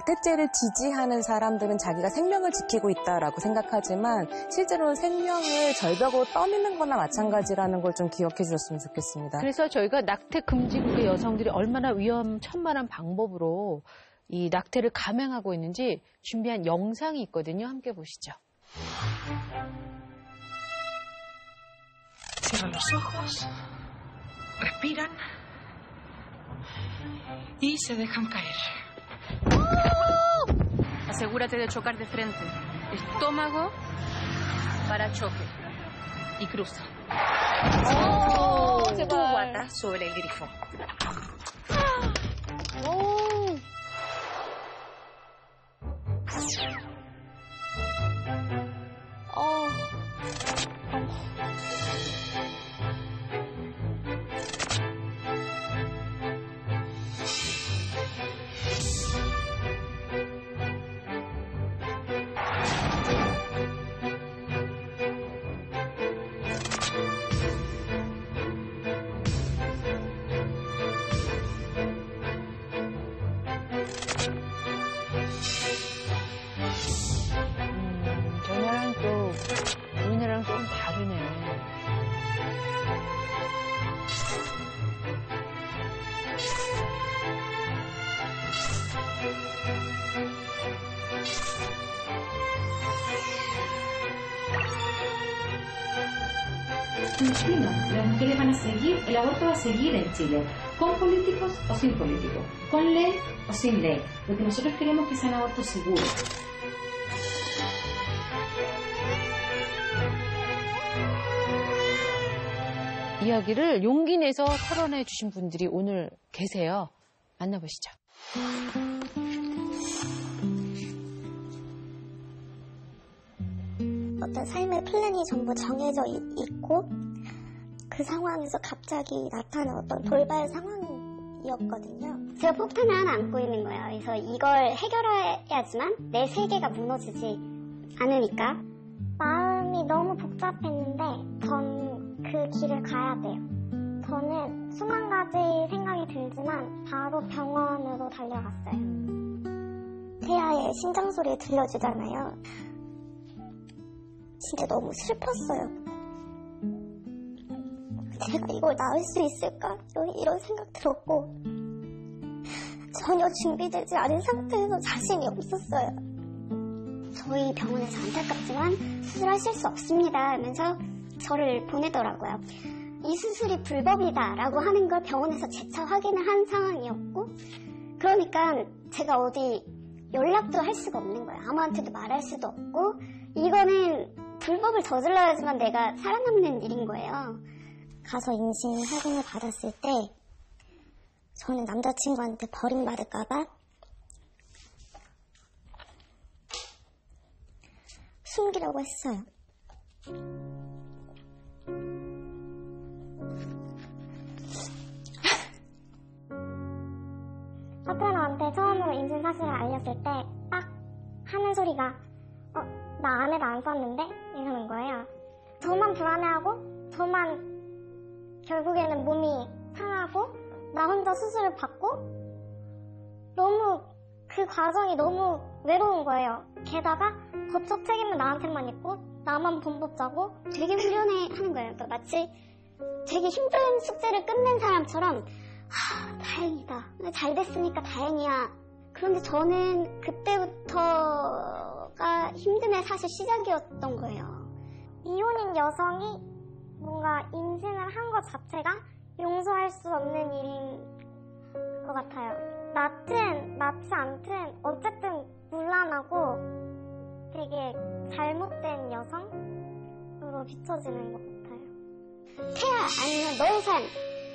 낙태죄를 지지하는 사람들은 자기가 생명을 지키고 있다라고 생각하지만 실제로 생명을 절벽으로 떠미는 거나 마찬가지라는 걸 좀 기억해 주셨으면 좋겠습니다. 그래서 저희가 낙태 금지국의 여성들이 얼마나 위험천만한 방법으로 이 낙태를 감행하고 있는지 준비한 영상이 있거든요. 함께 보시죠. Cierra los ojos, respiran y se dejan caer. Asegúrate de chocar de frente. Estómago para choque. Y cruza. Tu guata sobre el grifo. 저녀랑 또 우리나라랑 좀 다르네. No, las mujeres van a seguir, el aborto va a seguir en Chile, con políticos o sin políticos, con ley o sin ley, porque nosotros queremos que sean abortos seguros. 이야기를 용기 내서 털어내 주신 분들이 오늘 계세요. 만나보시죠. 어떤 삶의 플랜이 전부 정해져 있고 그 상황에서 갑자기 나타난 어떤 돌발 상황이었거든요. 제가 폭탄을 하나 안고 있는 거예요. 그래서 이걸 해결해야지만 내 세계가 무너지지 않으니까. 마음이 너무 복잡했는데 전 그 길을 가야 돼요. 저는 수만 가지 생각이 들지만 바로 병원으로 달려갔어요. 태아의 심장 소리 들려주잖아요. 진짜 너무 슬펐어요. 제가 이걸 낳을 수 있을까? 이런 생각 들었고 전혀 준비되지 않은 상태에서 자신이 없었어요. 저희 병원에서 안타깝지만 수술하실 수 없습니다 하면서 저를 보내더라고요. 이 수술이 불법이다라고 하는 걸 병원에서 재차 확인을 한 상황이었고 그러니까 제가 어디 연락도 할 수가 없는 거예요. 아무한테도 말할 수도 없고 이거는 불법을 저질러야지만 내가 살아남는 일인 거예요. 가서 임신 확인을 받았을 때 저는 남자친구한테 버림받을까봐 숨기려고 했어요. 파트너한테 처음으로 임신 사실을 알렸을 때 딱 하는 소리가 나 안에도 안 썼는데? 이러는 거예요. 저만 불안해하고 저만 결국에는 몸이 상하고 나 혼자 수술을 받고 너무 그 과정이 너무 외로운 거예요. 게다가 법적 책임은 나한테만 있고 나만 범법자고 되게 후련해하는 거예요. 그러니까 마치 되게 힘든 숙제를 끝낸 사람처럼 다행이다. 잘 됐으니까 다행이야. 그런데 저는 그때부터가 힘듦의 사실 시작이었던 거예요. 이혼인 여성이 뭔가 임신을 한 것 자체가 용서할 수 없는 일인 것 같아요. 낳든 낳지 않든 어쨌든 문란하고 되게 잘못된 여성으로 비춰지는 것 같아요. 태아 아니면 너의 삶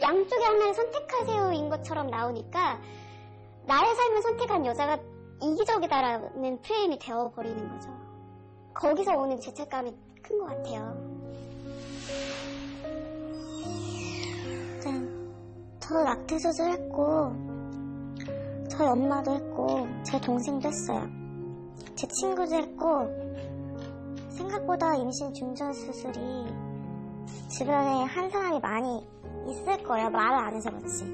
양쪽의 하나를 선택하세요인 것처럼 나오니까 나의 삶을 선택한 여자가 이기적이다라는 프레임이 되어버리는 거죠. 거기서 오는 죄책감이 큰 것 같아요. 저 낙태 수술했고 저희 엄마도 했고 제 동생도 했어요. 제 친구도 했고 생각보다 임신 중전 수술이 주변에 한 사람이 많이 있을 거예요. 말을 안 해서 그렇지.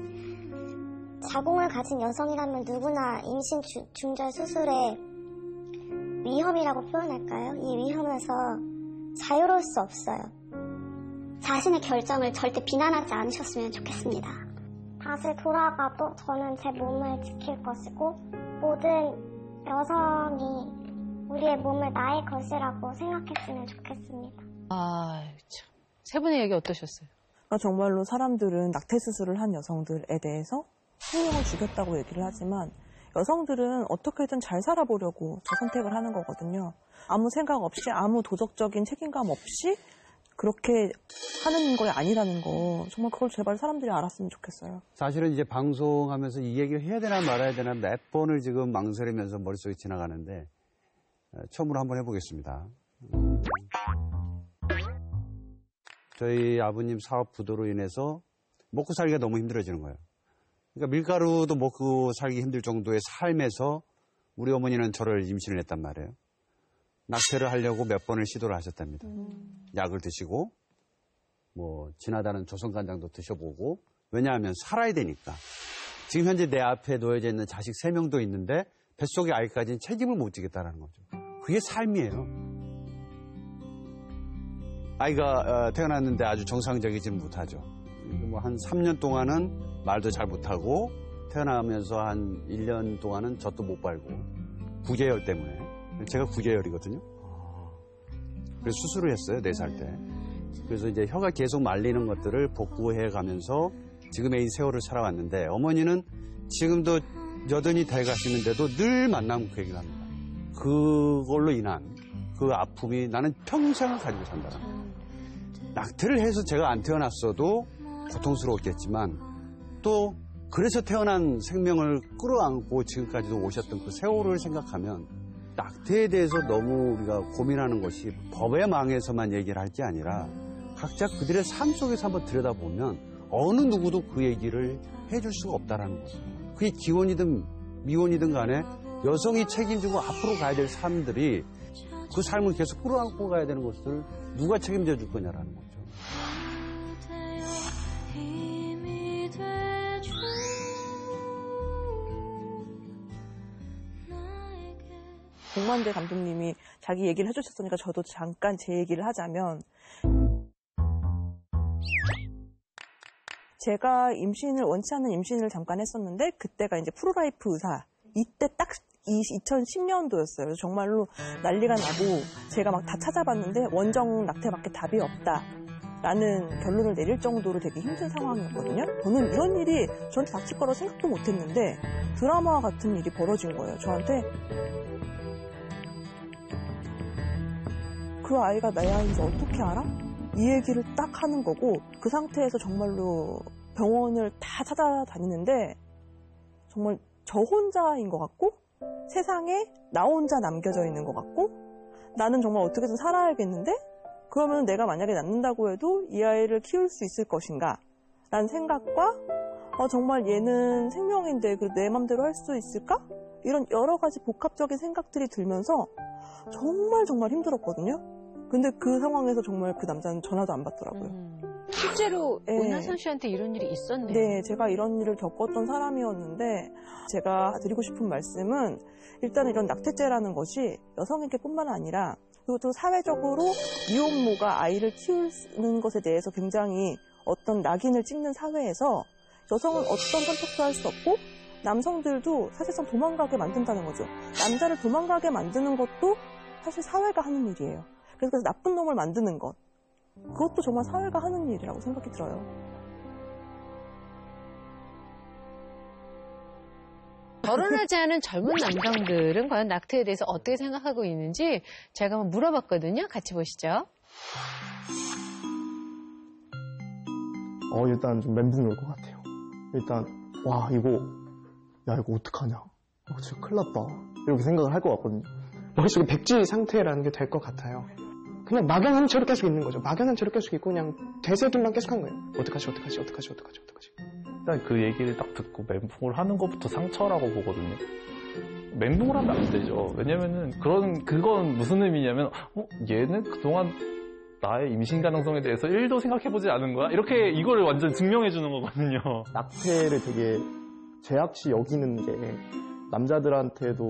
자궁을 가진 여성이라면 누구나 임신 중절 수술의 위험이라고 표현할까요? 이 위험에서 자유로울 수 없어요. 자신의 결정을 절대 비난하지 않으셨으면 좋겠습니다. 다시 돌아가도 저는 제 몸을 지킬 것이고 모든 여성이 우리의 몸을 나의 것이라고 생각했으면 좋겠습니다. 아, 참. 세 분의 얘기 어떠셨어요? 정말로 사람들은 낙태 수술을 한 여성들에 대해서 생명을 죽였다고 얘기를 하지만 여성들은 어떻게든 잘 살아보려고 저 선택을 하는 거거든요. 아무 생각 없이 아무 도덕적인 책임감 없이 그렇게 하는 거 아니라는 거 정말 그걸 제발 사람들이 알았으면 좋겠어요. 사실은 이제 방송하면서 이 얘기를 해야 되나 말아야 되나 몇 번을 지금 망설이면서 머릿속에 지나가는데 처음으로 한번 해보겠습니다. 저희 아버님 사업 부도로 인해서 먹고 살기가 너무 힘들어지는 거예요. 그러니까 밀가루도 먹고 살기 힘들 정도의 삶에서 우리 어머니는 저를 임신을 했단 말이에요. 낙태를 하려고 몇 번을 시도를 하셨답니다. 약을 드시고 뭐 진하다는 조선간장도 드셔보고 왜냐하면 살아야 되니까. 지금 현재 내 앞에 놓여져 있는 자식 3명도 있는데 뱃속의 아이까지는 책임을 못 지겠다는 거죠. 그게 삶이에요. 아이가 태어났는데 아주 정상적이지는 못하죠. 뭐 한 3년 동안은 말도 잘 못하고 태어나면서 한 1년 동안은 젖도 못 발고 구제열 때문에. 제가 구제열이거든요. 그래서 수술을 했어요, 4살 때. 그래서 이제 혀가 계속 말리는 것들을 복구해 가면서 지금의 이 세월을 살아왔는데 어머니는 지금도 여든이 돼 가시는데도 늘 만나면 그 얘기를 합니다. 그걸로 인한 그 아픔이 나는 평생을 가지고 산다. 낙태를 해서 제가 안 태어났어도 고통스러웠겠지만 또 그래서 태어난 생명을 끌어안고 지금까지도 오셨던 그 세월을 생각하면 낙태에 대해서 너무 우리가 고민하는 것이 법의 망에서만 얘기를 할 게 아니라 각자 그들의 삶 속에서 한번 들여다보면 어느 누구도 그 얘기를 해줄 수가 없다라는 거죠. 그게 기혼이든 미혼이든 간에 여성이 책임지고 앞으로 가야 될 삶들이 그 삶을 계속 끌어안고 가야 되는 것을 누가 책임져 줄 거냐라는 거죠. 공만대 감독님이 자기 얘기를 해주셨으니까 저도 잠깐 제 얘기를 하자면 제가 원치 않는 임신을 잠깐 했었는데 그때가 이제 프로라이프 의사 이때 딱 2010년도였어요. 그래서 정말로 난리가 나고 제가 막 다 찾아봤는데 원정 낙태밖에 답이 없다라는 결론을 내릴 정도로 되게 힘든 상황이었거든요. 저는 이런 일이 저한테 닥칠 거라고 생각도 못했는데 드라마와 같은 일이 벌어진 거예요. 저한테 그 아이가 나의 아이인지 어떻게 알아? 이 얘기를 딱 하는 거고 그 상태에서 정말로 병원을 다 찾아다니는데 정말 저 혼자인 것 같고 세상에 나 혼자 남겨져 있는 것 같고 나는 정말 어떻게든 살아야겠는데 그러면 내가 만약에 낳는다고 해도 이 아이를 키울 수 있을 것인가 라는 생각과 정말 얘는 생명인데 내 맘대로 할 수 있을까? 이런 여러 가지 복합적인 생각들이 들면서 정말 힘들었거든요. 근데 그 상황에서 정말 그 남자는 전화도 안 받더라고요. 실제로 네. 은하선 씨한테 이런 일이 있었네요. 네, 제가 이런 일을 겪었던 사람이었는데 제가 드리고 싶은 말씀은 일단 이런 낙태죄라는 것이 여성에게 뿐만 아니라 그리고 또 사회적으로 미혼모가 아이를 키우는 것에 대해서 굉장히 어떤 낙인을 찍는 사회에서 여성은 어떤 선택도 할 수 없고 남성들도 사실상 도망가게 만든다는 거죠. 남자를 도망가게 만드는 것도 사실 사회가 하는 일이에요. 그래서 나쁜 놈을 만드는 것. 그것도 정말 사회가 하는 일이라고 생각이 들어요. 결혼하지 않은 젊은 남성들은 과연 낙태에 대해서 어떻게 생각하고 있는지 제가 한번 물어봤거든요. 같이 보시죠. 일단 좀 멘붕 올 것 같아요. 일단 이거 어떡하냐. 진짜 큰일 났다. 이렇게 생각을 할 것 같거든요. 머릿속에 백지 상태라는 게 될 것 같아요. 그냥 막연한 채로 계속 있는 거죠. 막연한 채로 계속 있고 그냥 되새김만 계속 한 거예요. 어떡하지. 일단 그 얘기를 딱 듣고 멘붕을 하는 것부터 상처라고 보거든요. 멘붕을 하면 안 되죠. 왜냐면은 그건 무슨 의미냐면 얘는 그동안 나의 임신 가능성에 대해서 1도 생각해보지 않은 거야? 이렇게 이거를 완전 증명해 주는 거거든요. 낙태를 되게 죄악시 여기는 게 남자들한테도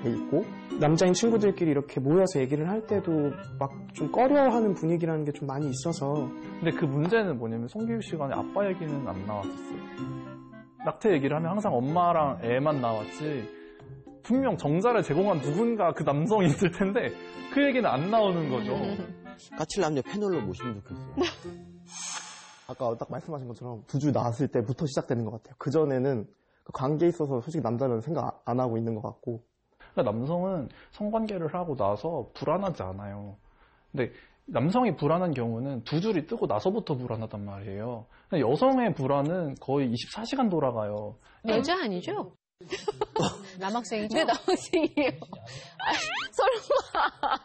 돼 있고 남자인 친구들끼리 이렇게 모여서 얘기를 할 때도 막 좀 꺼려하는 분위기라는 게 좀 많이 있어서. 근데 그 문제는 뭐냐면 송기우 시간에 아빠 얘기는 안 나왔었어요. 낙태 얘기를 하면 항상 엄마랑 애만 나왔지 분명 정자를 제공한 누군가 그 남성이 있을 텐데 그 얘기는 안 나오는 거죠. 까칠 남녀 패널로 모시면 좋겠어요. 아까 딱 말씀하신 것처럼 두 줄 낳았을 때부터 시작되는 것 같아요. 그전에는 그 관계에 있어서 솔직히 남자는 생각 안 하고 있는 것 같고. 그러니까 남성은 성관계를 하고 나서 불안하지 않아요. 근데 남성이 불안한 경우는 두 줄이 뜨고 나서부터 불안하단 말이에요. 근데 여성의 불안은 거의 24시간 돌아가요. 여자 아니죠? 남학생이죠? 네, 남학생이에요. 설마.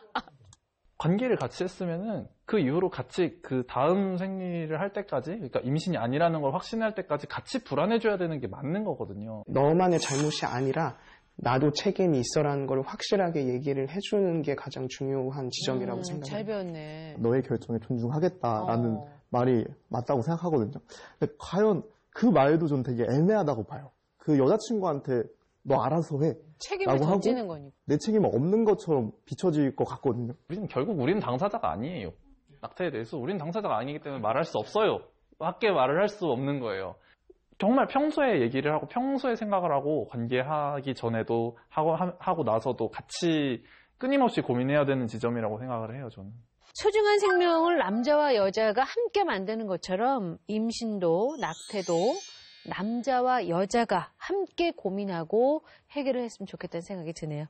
관계를 같이 했으면은 그 이후로 같이 그 다음 생리를 할 때까지, 그러니까 임신이 아니라는 걸 확신할 때까지 같이 불안해줘야 되는 게 맞는 거거든요. 너만의 잘못이 아니라 나도 책임이 있어라는 걸 확실하게 얘기를 해주는 게 가장 중요한 지점이라고 생각해요. 잘 배웠네. 너의 결정에 존중하겠다라는 말이 맞다고 생각하거든요. 근데 과연 그 말도 좀 되게 애매하다고 봐요. 그 여자친구한테 너 알아서 해. 책임을 던지는 거니까. 내 책임 없는 것처럼 비춰질 것 같거든요. 결국 우리는 당사자가 아니에요. 낙태에 대해서 우리는 당사자가 아니기 때문에 말할 수 없어요. 밖에 말을 할 수 없는 거예요. 정말 평소에 얘기를 하고 평소에 생각을 하고 관계하기 전에도 하고 나서도 같이 끊임없이 고민해야 되는 지점이라고 생각을 해요, 저는. 소중한 생명을 남자와 여자가 함께 만드는 것처럼 임신도 낙태도 남자와 여자가 함께 고민하고 해결을 했으면 좋겠다는 생각이 드네요.